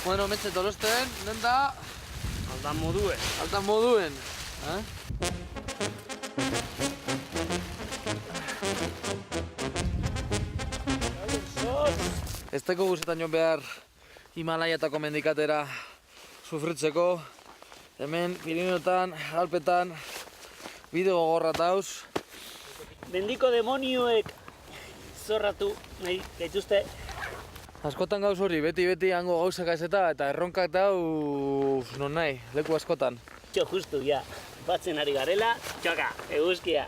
Bueno, metxe tolosten, nenda... Aldan moduen. Altan moduen. Ez teko guzetan joan behar Himalaiatako mendikatera sufritzeko. Hemen, Pirineotan, Alpetan, bide gogorra tauz. Mendiko demonioek zorratu nahi gaituzte. Askotan gauz hori, beti hango gauzak eta erronkak dauz non nahi, leku askotan. Txo, justu, ja. Batzen ari garela, txoka, eguzkia.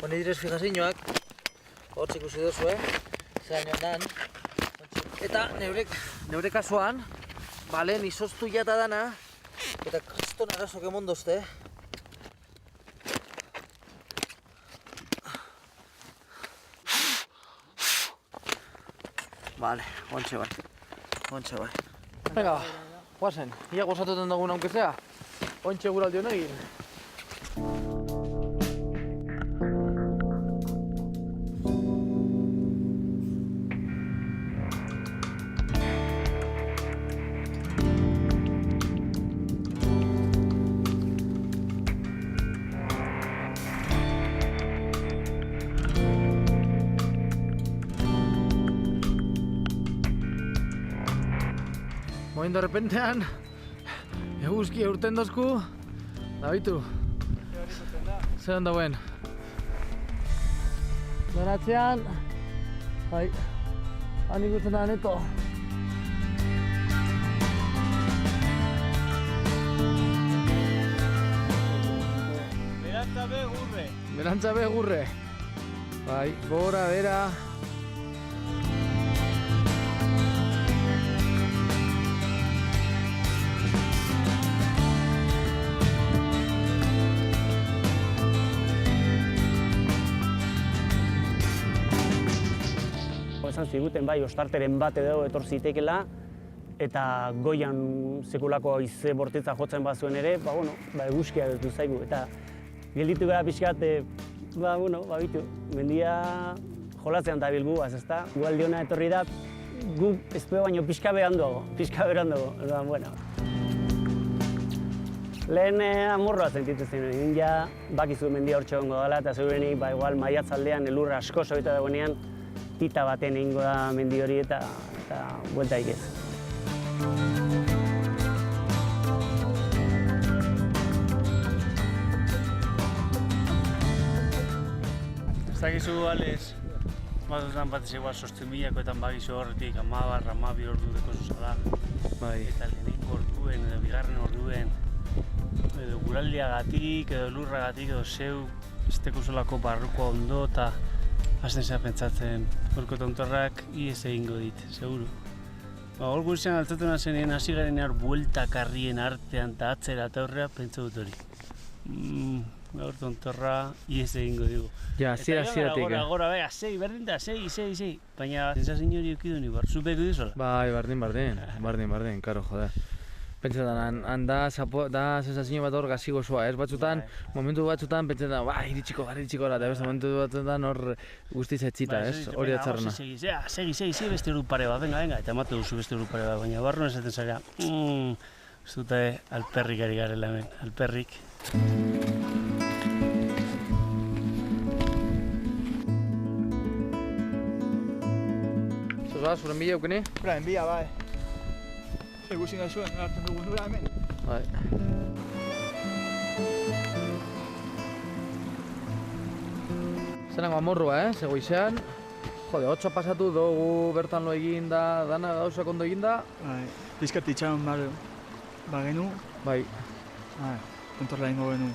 Honi direz fijazinoak, hortz ikusi duzu, zean joan dan. Eta neure kasuan, bale, nizoztu jata dana, eta kriston arazok emondozte. Vale, ontxe bai. Venga, guazen, ia gozatuten dagoen aunque sea, ontxe guraldi honegin. Moin de repentean, eguzkia urten dozku, da bitu, zer dauen. Beratzean, bai, han ikusten da neto. Berantza be gurre. Berantza be gurre. Bai, gora, bera. Esan ziguten bai, ostarteren bat edo etor zitekela eta goian sekulako haize bortitza jotzen bazuen ere, eguzkia gertu zaigu eta gelditu gara pixkat, bitu, mendia jolatzean da bilguaz, ezta? Gualdi hona etorri da, gu espero baino pixka beranduago, Lehen amorroa sentitu zen, ja bakizu mendia hortxe gongo dela eta zeurenik igual maiatzaldean elurra asko sobita dagoenean tita baten egingo da mendi hori eta bueltaik ez. Ez dakizu Alex, batzutan batez igual 8.000-koetan bagizu horretik 10-12 ordu deko zuzala. Bai. Eta lehenengo orduen edo bigarren orduen edo guraldiagatik edo lurragatik edo zeu ez tekozolako barruko ondo eta hasten zea pentsatzen, horko tontorrak ies egingo dit, seguru. Hor guztian altzatu nazenean hasi garen bueltakarrien artean eta atzera eta horrea pentsa dut hori. Gaur tontorra ies egingo digu. Ja, hasieratik. Agora, segi, berdin da, segi. Baina sensazio hori eukidu ni bar, zupeko dizola. Bai, bardin, karo, joder. Pentsetan, da sensazio bat hor gazi gozoa, ez? Batzutan, momentu batzutan, pentsetan, iritsiko gara, eta beste momentu batzutan hor guztiz etxita, ez? Hori atxarrena. Segi, beste hori pare bat, venga, eta emate duzu beste hori pare bat, baina barruan esaten zara, ez dute alperrik ari garela hemen, alperrik. Zosa, zure enbila eukeni? Bra, enbila, bai. Eguzin gaizuen, hartzen dugu nura hemen. Bai. Zenako amorrua, ze goizean. Jode, 8 pasatu dugu bertan lo eginda, dana gauzak ondo eginda. Bai, pizkat itxaron bagenu. Bai. Bai, kontorla ingo genu.